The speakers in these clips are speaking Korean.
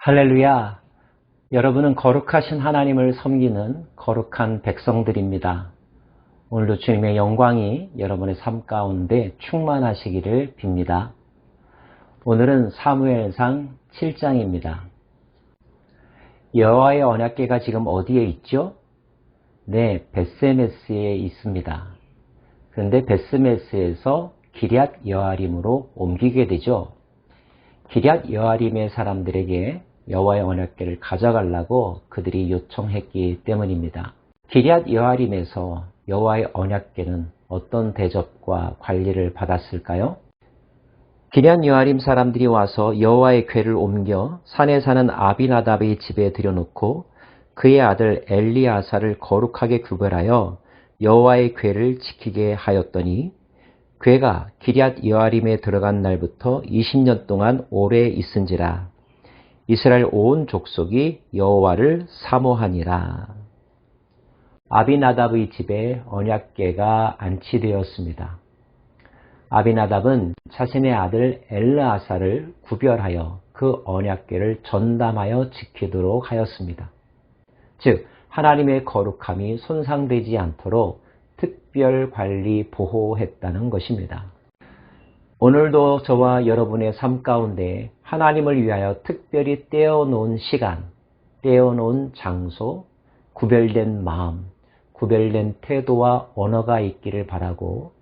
할렐루야! 여러분은 거룩하신 하나님을 섬기는 거룩한 백성들입니다. 오늘도 주님의 영광이 여러분의 삶 가운데 충만하시기를 빕니다. 오늘은 사무엘상 7장입니다. 여호와의 언약궤가 지금 어디에 있죠? 네, 벳세메스에 있습니다. 그런데 벳세메스에서 기럇 여아림으로 옮기게 되죠. 기럇 여아림의 사람들에게 여호와의 언약궤를 가져가려고 그들이 요청했기 때문입니다. 기럇 여아림에서 여호와의 언약궤는 어떤 대접과 관리를 받았을까요? 기럇 여아림 사람들이 와서 여호와의 궤를 옮겨 산에 사는 아비나답의 집에 들여놓고 그의 아들 엘리아사를 거룩하게 구별하여 여호와의 궤를 지키게 하였더니 궤가 기럇 여아림에 들어간 날부터 20년 동안 오래 있은지라. 이스라엘 온 족속이 여호와를 사모하니라. 아비나답의 집에 언약궤가 안치되었습니다. 아비나답은 자신의 아들 엘르아사를 구별하여 그 언약궤를 전담하여 지키도록 하였습니다. 즉 하나님의 거룩함이 손상되지 않도록 특별 관리 보호했다는 것입니다. 오늘도 저와 여러분의 삶 가운데 하나님을 위하여 특별히 떼어놓은 시간, 떼어놓은 장소, 구별된 마음, 구별된 태도와 언어가 있기를 바라고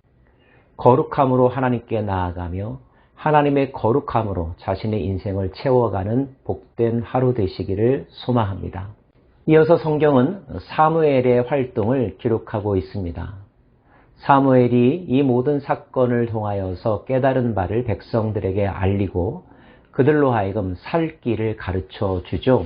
거룩함으로 하나님께 나아가며 하나님의 거룩함으로 자신의 인생을 채워가는 복된 하루 되시기를 소망합니다. 이어서 성경은 사무엘의 활동을 기록하고 있습니다. 사무엘이 이 모든 사건을 통하여서 깨달은 바를 백성들에게 알리고 그들로 하여금 살 길을 가르쳐 주죠.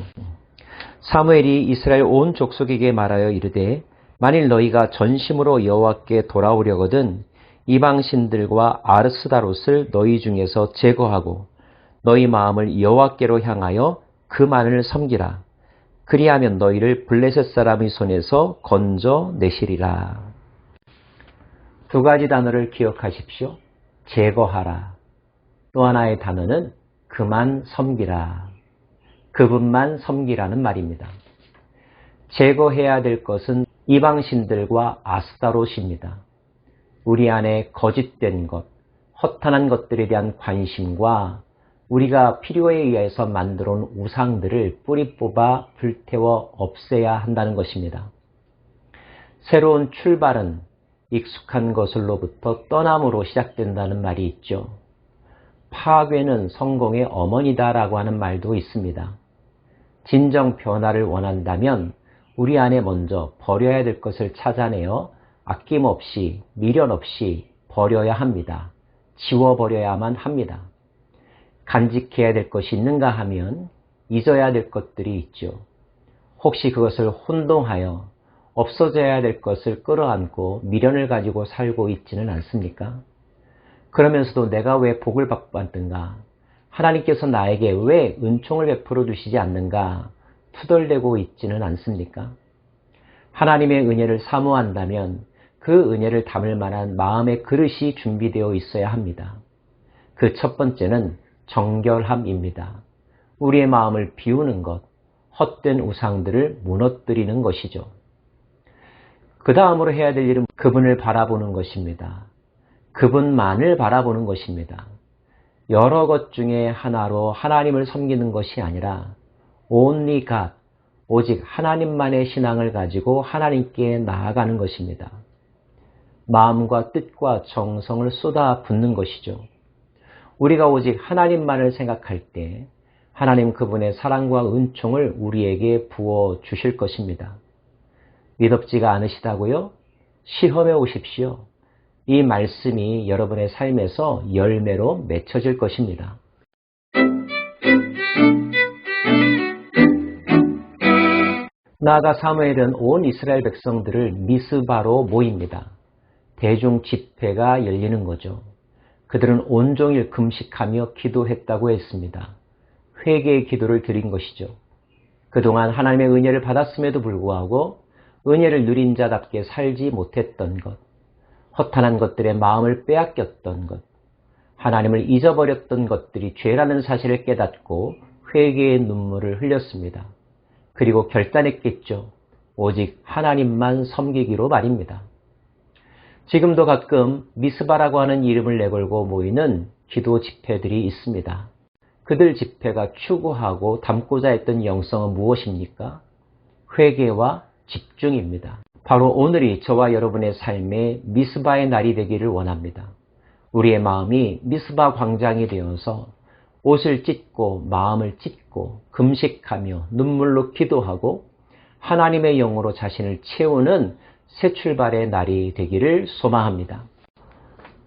사무엘이 이스라엘 온 족속에게 말하여 이르되 만일 너희가 전심으로 여호와께 돌아오려거든 이방 신들과 아스다롯을 너희 중에서 제거하고 너희 마음을 여호와께로 향하여 그만을 섬기라. 그리하면 너희를 블레셋 사람의 손에서 건져내시리라. 두 가지 단어를 기억하십시오. 제거하라. 또 하나의 단어는 그만 섬기라. 그분만 섬기라는 말입니다. 제거해야 될 것은 이방신들과 아스타롯입니다. 우리 안에 거짓된 것, 허탄한 것들에 대한 관심과 우리가 필요에 의해서 만들어 온 우상들을 뿌리 뽑아 불태워 없애야 한다는 것입니다. 새로운 출발은 익숙한 것으로부터 떠남으로 시작된다는 말이 있죠. 파괴는 성공의 어머니다라고 하는 말도 있습니다. 진정 변화를 원한다면 우리 안에 먼저 버려야 될 것을 찾아내어 아낌없이 미련 없이 버려야 합니다. 지워버려야만 합니다. 간직해야 될 것이 있는가 하면 잊어야 될 것들이 있죠. 혹시 그것을 혼동하여 없어져야 될 것을 끌어안고 미련을 가지고 살고 있지는 않습니까? 그러면서도 내가 왜 복을 받든가, 하나님께서 나에게 왜 은총을 베풀어 주시지 않는가 투덜대고 있지는 않습니까? 하나님의 은혜를 사모한다면 그 은혜를 담을 만한 마음의 그릇이 준비되어 있어야 합니다. 그 첫 번째는 정결함입니다. 우리의 마음을 비우는 것, 헛된 우상들을 무너뜨리는 것이죠. 그 다음으로 해야 될 일은 그분을 바라보는 것입니다. 그분만을 바라보는 것입니다. 여러 것 중에 하나로 하나님을 섬기는 것이 아니라 only God, 오직 하나님만의 신앙을 가지고 하나님께 나아가는 것입니다. 마음과 뜻과 정성을 쏟아붓는 것이죠. 우리가 오직 하나님만을 생각할 때 하나님 그분의 사랑과 은총을 우리에게 부어 주실 것입니다. 믿음지가 않으시다고요? 시험해 오십시오. 이 말씀이 여러분의 삶에서 열매로 맺혀질 것입니다. 나아가 사무엘은 온 이스라엘 백성들을 미스바로 모입니다. 대중 집회가 열리는 거죠. 그들은 온종일 금식하며 기도했다고 했습니다. 회개의 기도를 드린 것이죠. 그동안 하나님의 은혜를 받았음에도 불구하고 은혜를 누린 자답게 살지 못했던 것, 허탄한 것들의 마음을 빼앗겼던 것, 하나님을 잊어버렸던 것들이 죄라는 사실을 깨닫고 회개의 눈물을 흘렸습니다. 그리고 결단했겠죠. 오직 하나님만 섬기기로 말입니다. 지금도 가끔 미스바라고 하는 이름을 내걸고 모이는 기도 집회들이 있습니다. 그들 집회가 추구하고 담고자 했던 영성은 무엇입니까? 회개와 집중입니다. 바로 오늘이 저와 여러분의 삶에 미스바의 날이 되기를 원합니다. 우리의 마음이 미스바 광장이 되어서 옷을 찢고 마음을 찢고 금식하며 눈물로 기도하고 하나님의 영으로 자신을 채우는 새 출발의 날이 되기를 소망합니다.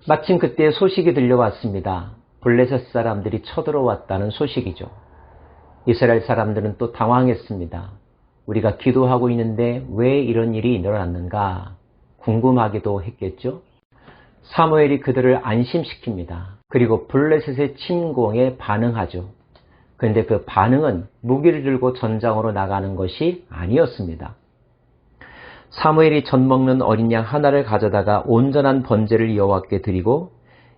마침 그때 소식이 들려왔습니다. 블레셋 사람들이 쳐들어왔다는 소식이죠. 이스라엘 사람들은 또 당황했습니다. 우리가 기도하고 있는데 왜 이런 일이 일어났는가 궁금하기도 했겠죠. 사무엘이 그들을 안심시킵니다. 그리고 블레셋의 침공에 반응하죠. 그런데 그 반응은 무기를 들고 전장으로 나가는 것이 아니었습니다. 사무엘이 젖 먹는 어린 양 하나를 가져다가 온전한 번제를 여호와께 드리고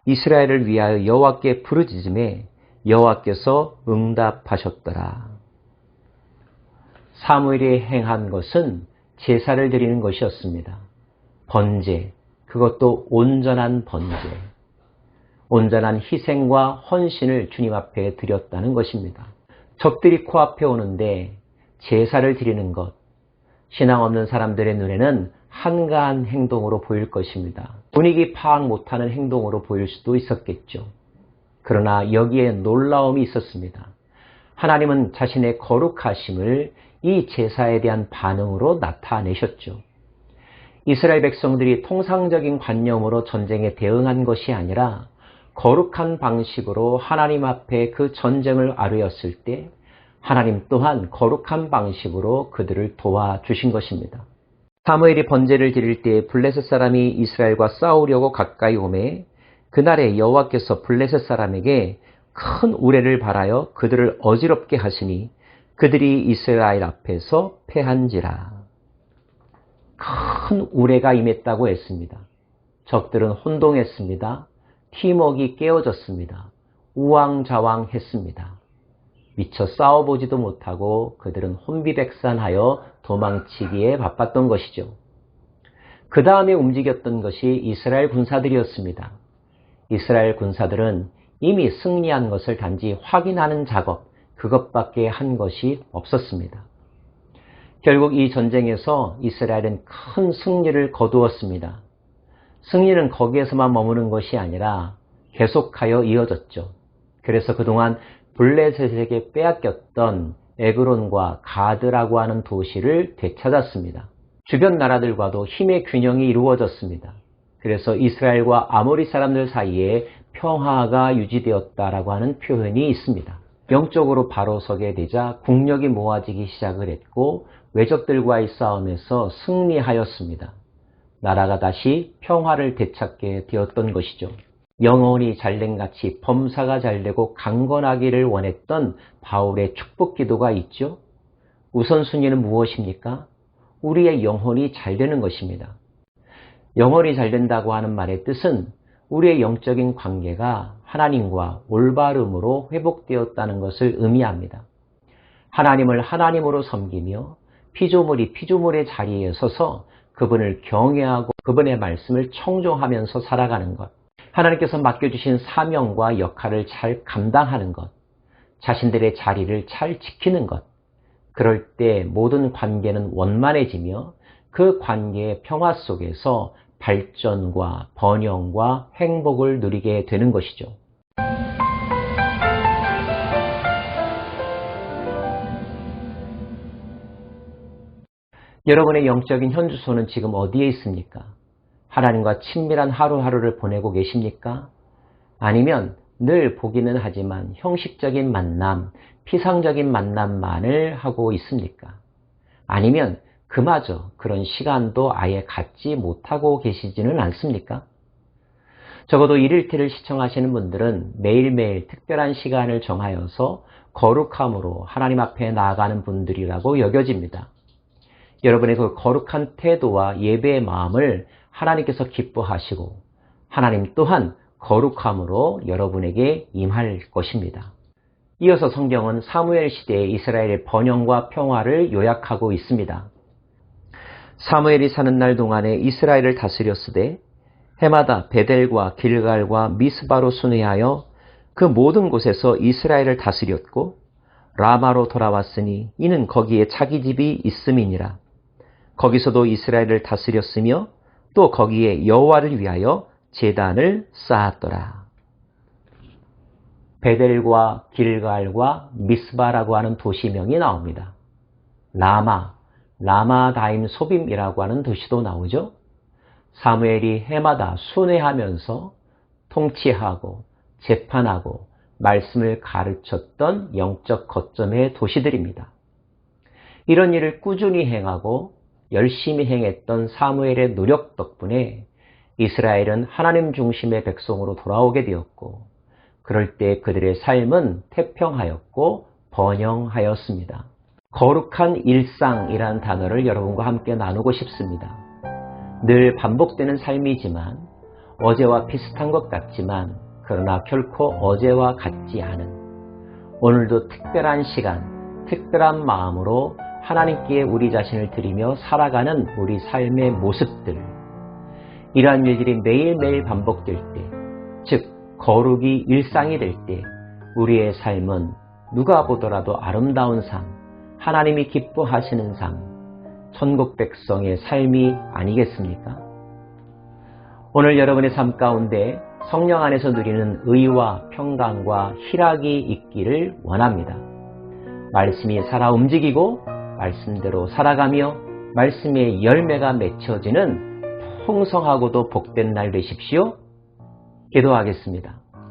이스라엘을 위하여 여호와께 부르짖음에 여호와께서 응답하셨더라. 사무엘이 행한 것은 제사를 드리는 것이었습니다. 번제, 그것도 온전한 번제. 온전한 희생과 헌신을 주님 앞에 드렸다는 것입니다. 적들이 코앞에 오는데 제사를 드리는 것, 신앙 없는 사람들의 눈에는 한가한 행동으로 보일 것입니다. 분위기 파악 못하는 행동으로 보일 수도 있었겠죠. 그러나 여기에 놀라움이 있었습니다. 하나님은 자신의 거룩하심을 이 제사에 대한 반응으로 나타내셨죠. 이스라엘 백성들이 통상적인 관념으로 전쟁에 대응한 것이 아니라 거룩한 방식으로 하나님 앞에 그 전쟁을 아뢰었을 때 하나님 또한 거룩한 방식으로 그들을 도와주신 것입니다. 사무엘이 번제를 드릴 때 블레셋 사람이 이스라엘과 싸우려고 가까이 오매 그날에 여호와께서 블레셋 사람에게 큰 우레를 발하여 그들을 어지럽게 하시니 그들이 이스라엘 앞에서 패한지라. 큰 우레가 임했다고 했습니다. 적들은 혼동했습니다. 팀워크가 깨어졌습니다. 우왕좌왕했습니다. 미처 싸워보지도 못하고 그들은 혼비백산하여 도망치기에 바빴던 것이죠. 그 다음에 움직였던 것이 이스라엘 군사들이었습니다. 이스라엘 군사들은 이미 승리한 것을 단지 확인하는 작업, 그것밖에 한 것이 없었습니다. 결국 이 전쟁에서 이스라엘은 큰 승리를 거두었습니다. 승리는 거기에서만 머무는 것이 아니라 계속하여 이어졌죠. 그래서 그동안 블레셋에게 빼앗겼던 에그론과 가드라고 하는 도시를 되찾았습니다. 주변 나라들과도 힘의 균형이 이루어졌습니다. 그래서 이스라엘과 아모리 사람들 사이에 평화가 유지되었다라고 하는 표현이 있습니다. 영적으로 바로 서게 되자 국력이 모아지기 시작을 했고 외적들과의 싸움에서 승리하였습니다. 나라가 다시 평화를 되찾게 되었던 것이죠. 영혼이 잘된같이 범사가 잘되고 강건하기를 원했던 바울의 축복 기도가 있죠. 우선순위는 무엇입니까? 우리의 영혼이 잘되는 것입니다. 영혼이 잘된다고 하는 말의 뜻은 우리의 영적인 관계가 하나님과 올바름으로 회복되었다는 것을 의미합니다. 하나님을 하나님으로 섬기며 피조물이 피조물의 자리에 서서 그분을 경외하고 그분의 말씀을 청종하면서 살아가는 것, 하나님께서 맡겨주신 사명과 역할을 잘 감당하는 것, 자신들의 자리를 잘 지키는 것, 그럴 때 모든 관계는 원만해지며 그 관계의 평화 속에서 발전과 번영과 행복을 누리게 되는 것이죠. 여러분의 영적인 현주소는 지금 어디에 있습니까? 하나님과 친밀한 하루하루를 보내고 계십니까? 아니면 늘 보기는 하지만 형식적인 만남, 피상적인 만남만을 하고 있습니까? 아니면 그마저 그런 시간도 아예 갖지 못하고 계시지는 않습니까? 적어도 1일태를 시청하시는 분들은 매일매일 특별한 시간을 정하여서 거룩함으로 하나님 앞에 나아가는 분들이라고 여겨집니다. 여러분의 그 거룩한 태도와 예배의 마음을 하나님께서 기뻐하시고 하나님 또한 거룩함으로 여러분에게 임할 것입니다. 이어서 성경은 사무엘 시대의 이스라엘의 번영과 평화를 요약하고 있습니다. 사무엘이 사는 날 동안에 이스라엘을 다스렸으되 해마다 베델과 길갈과 미스바로 순회하여 그 모든 곳에서 이스라엘을 다스렸고 라마로 돌아왔으니 이는 거기에 자기 집이 있음이니라. 거기서도 이스라엘을 다스렸으며 또 거기에 여호와를 위하여 제단을 쌓았더라. 베델과 길갈과 미스바라고 하는 도시명이 나옵니다. 라마다임 소빔이라고 하는 도시도 나오죠. 사무엘이 해마다 순회하면서 통치하고 재판하고 말씀을 가르쳤던 영적 거점의 도시들입니다. 이런 일을 꾸준히 행하고 열심히 행했던 사무엘의 노력 덕분에 이스라엘은 하나님 중심의 백성으로 돌아오게 되었고, 그럴 때 그들의 삶은 태평하였고 번영하였습니다. 거룩한 일상이라는 단어를 여러분과 함께 나누고 싶습니다. 늘 반복되는 삶이지만, 어제와 비슷한 것 같지만 그러나 결코 어제와 같지 않은, 오늘도 특별한 시간, 특별한 마음으로 하나님께 우리 자신을 드리며 살아가는 우리 삶의 모습들, 이러한 일들이 매일매일 반복될 때, 즉 거룩이 일상이 될 때 우리의 삶은 누가 보더라도 아름다운 삶, 하나님이 기뻐하시는 삶, 천국 백성의 삶이 아니겠습니까? 오늘 여러분의 삶 가운데 성령 안에서 누리는 의와 평강과 희락이 있기를 원합니다. 말씀이 살아 움직이고 말씀대로 살아가며 말씀의 열매가 맺혀지는 풍성하고도 복된 날 되십시오. 기도하겠습니다.